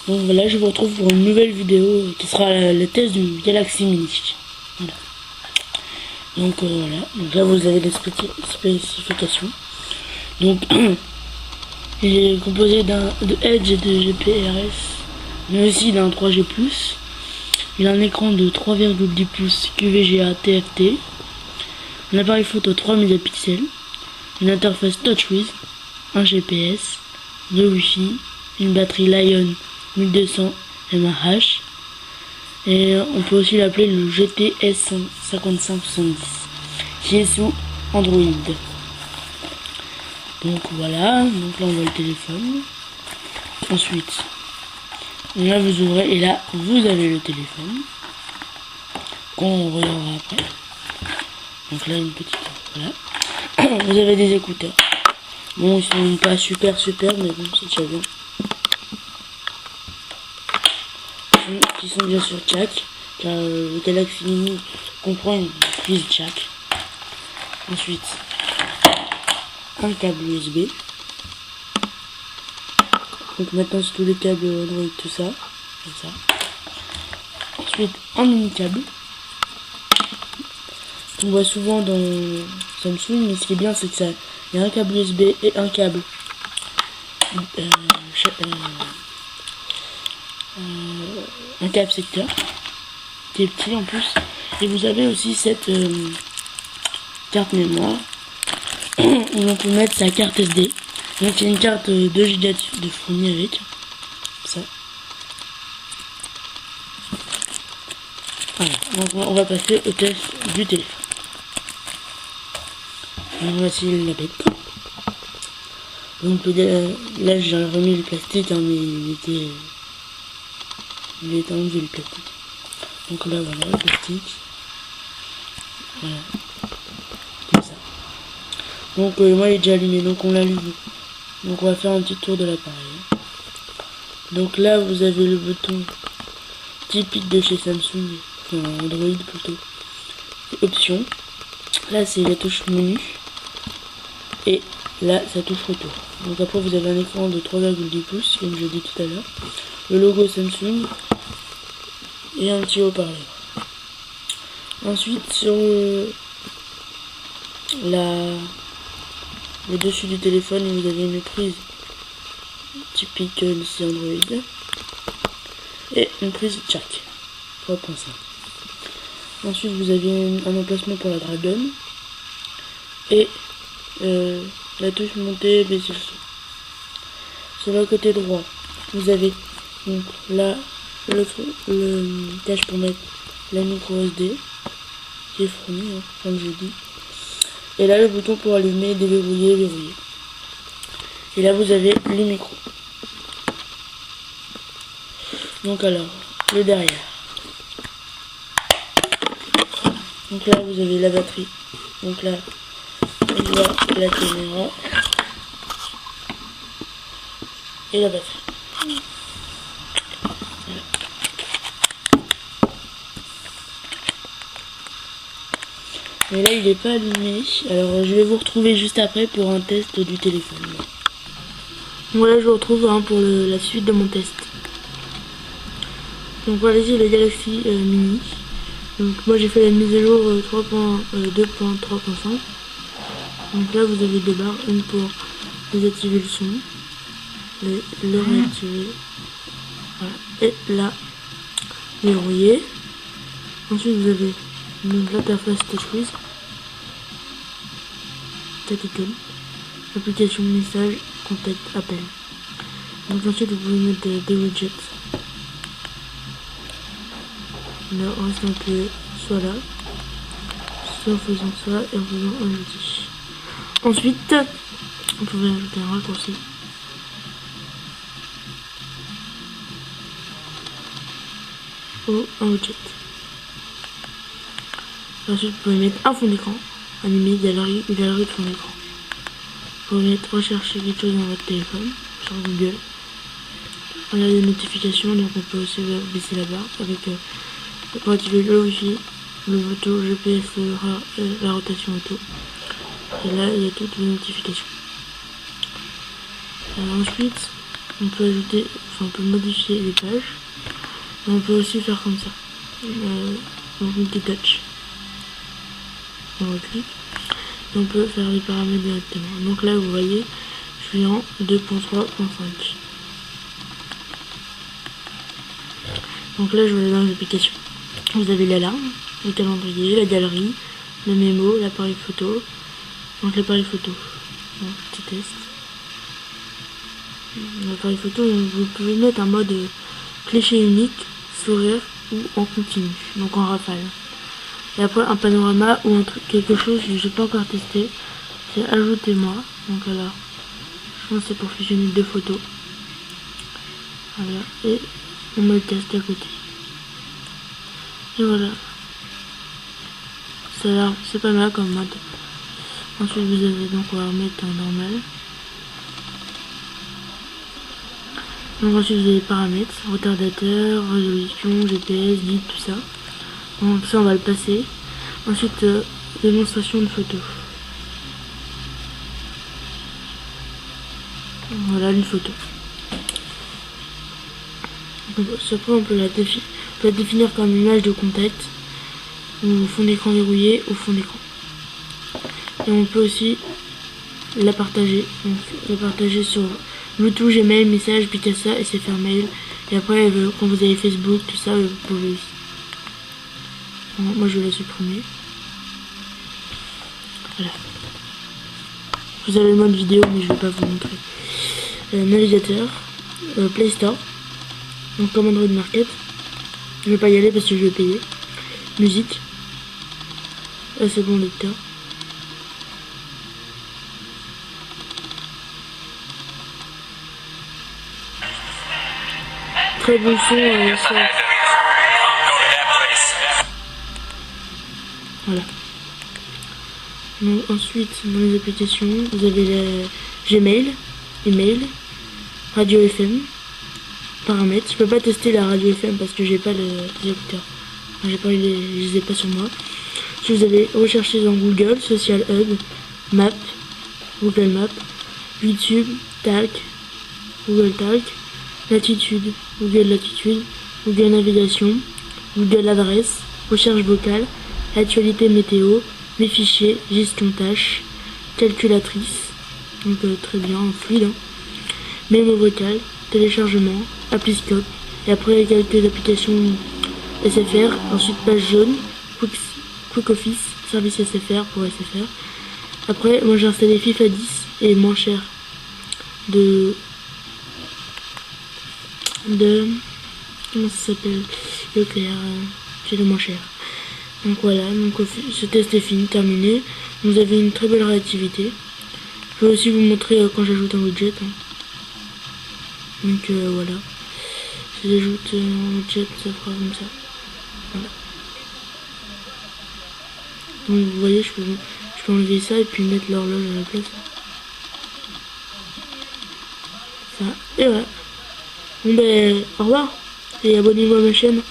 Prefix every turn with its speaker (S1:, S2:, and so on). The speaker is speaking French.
S1: Donc voilà, je vous retrouve pour une nouvelle vidéo qui sera le test du Galaxy Mini. Voilà. Donc voilà, donc là vous avez les spécifications. Donc il est composé de Edge et de GPRS, mais aussi d'un 3G+. Il a un écran de 3,10 pouces QVGA TFT, un appareil photo 3 mégapixels, une interface TouchWiz, un GPS, 2 Wi-Fi, une batterie Lion 1200 mAh, et on peut aussi l'appeler le GTS 5570 qui est sous Android. Donc voilà, donc là on voit le téléphone. Ensuite, là vous ouvrez et là vous avez le téléphone qu'on regardera après. Donc là une petite, voilà. Vous avez des écouteurs. Bon, ils sont pas super mais bon, c'est déjà bien. Qui sont bien sûr jack, car le Galaxy Mini comprend une prise jack. Ensuite, un câble USB. Donc maintenant c'est tous les câbles Android, tout ça, comme ça. Ensuite, un mini câble. On voit souvent dans Samsung, mais ce qui est bien c'est que ça, il y a un câble USB et un câble un câble secteur qui est petit en plus, et vous avez aussi cette carte mémoire où on peut mettre sa carte SD. Donc il y a une carte 2 Go de fournie avec ça. Voilà, donc on va passer au test du téléphone. Donc voici la bête. Donc là j'ai remis le plastique, hein, mais il était enlevé le plastique. Donc là voilà le plastique. Voilà. Comme ça. Donc moi il est déjà allumé, donc on l'allume. Donc on va faire un petit tour de l'appareil. Donc là vous avez le bouton typique de chez Samsung, enfin Android plutôt. Options. Là c'est la touche menu. Et là ça touche retour. Donc après vous avez un écran de 3,10 pouces comme je dis tout à l'heure. Le logo Samsung. Et un petit haut-parleur. Ensuite sur le dessus du téléphone vous avez une prise typique lycée Android et une prise jack 3.5. Ensuite vous avez un emplacement pour la Dragon et la touche montée et baisser le son. Sur le côté droit vous avez donc là le cache pour mettre la micro SD qui est fourni, hein, comme je dis. Et là le bouton pour allumer, déverrouiller, verrouiller. Et là vous avez le micro. Donc alors, le derrière. Donc là vous avez la batterie. Donc là on voit la caméra et la batterie. Voilà. Mais là il n'est pas allumé, alors je vais vous retrouver juste après pour un test du téléphone. Voilà, je vous retrouve pour la suite de mon test. Donc voilà, ici le Galaxy Mini. Donc moi j'ai fait la mise à jour 2.3.5. Donc là vous avez deux barres, une pour désactiver le son, le réactiver, voilà. Et là verrouiller. Ensuite vous avez donc l'interface TouchWiz, Tacticom, application message, contact, appel. Donc ensuite vous pouvez mettre des widgets. Là en restant appuyé soit là, soit en faisant ça et en faisant un outil. Ensuite vous pouvez ajouter un raccourci. Ou un widget. Ensuite, vous pouvez mettre un fond d'écran, animé, galerie de fond d'écran. Vous pouvez mettre rechercher quelque chose dans votre téléphone, sur Google. On a des notifications, donc on peut aussi baisser la barre avec pour activer le Wi-Fi, le auto, GPS, la rotation auto. Et là, il y a toutes les notifications. Alors ensuite, on peut ajouter, enfin on peut modifier les pages. Et on peut aussi faire comme ça. Donc multitouch. On reclique. Et on peut faire les paramètres directement. Donc là vous voyez, je suis en 2.3.5. Donc là je vais dans les applications. Vous avez l'alarme, le calendrier, la galerie, le mémo, l'appareil photo. Donc l'appareil photo. Donc, petit test. L'appareil photo, vous pouvez mettre un mode cliché unique, sourire ou en continu, donc en rafale. Et après un panorama ou un truc, quelque chose que j'ai pas encore testé, c'est ajoutez-moi. Donc alors, je pense que c'est pour fusionner deux photos. Voilà, et on met le test à côté. Et voilà. C'est pas mal comme mode. Ensuite vous avez donc, on va remettre en normal. Donc ensuite vous avez les paramètres, retardateur, résolution, GPS, guide, tout ça. Donc ça on va le passer. Ensuite démonstration de photos. Voilà une photo. Donc, après on peut la définir comme image de contact, ou fond d'écran verrouillé, ou fond d'écran. Et on peut aussi la partager. Donc la partager sur Bluetooth, Gmail, message, Picasa, SFR Mail. Et après, quand vous avez Facebook, tout ça, vous pouvez aussi. Bon, moi, je vais la supprimer. Voilà. Vous avez le mode vidéo, mais je ne vais pas vous montrer. Navigateur, Play Store. Donc, comme Android Market. Je ne vais pas y aller parce que je vais payer. Musique. C'est bon, lecteur. Très bon son. Voilà. Donc, ensuite, dans les applications, vous avez la Gmail, email, radio FM, paramètres. Je peux pas tester la radio FM parce que j'ai pas les écouteurs. Enfin, je les ai pas sur moi. Si vous avez recherché dans Google, Social Hub, Map, Google Maps, YouTube, Talk, Google Talk, Latitude, Google Latitude, Google Navigation, Google Adresse, recherche vocale, actualité météo, mes fichiers, gestion tâches, calculatrice, donc très bien, fluide, hein. Mémo vocal, téléchargement, Appliscope, et après quelques applications SFR, ensuite page jaune, Quick Office, service SFR pour SFR. Après, moi j'ai installé FIFA 10 et moins cher comment ça s'appelle, Leclerc, c'est le moins cher. Donc voilà, donc ce test est fini, terminé. Vous avez une très belle réactivité. Je vais aussi vous montrer quand j'ajoute un widget, hein. Donc voilà, si j'ajoute un widget, ça fera comme ça. Voilà. Donc vous voyez, je peux enlever ça et puis mettre l'horloge à la place. Ça, et voilà. Bon ben, au revoir et abonnez-vous à ma chaîne.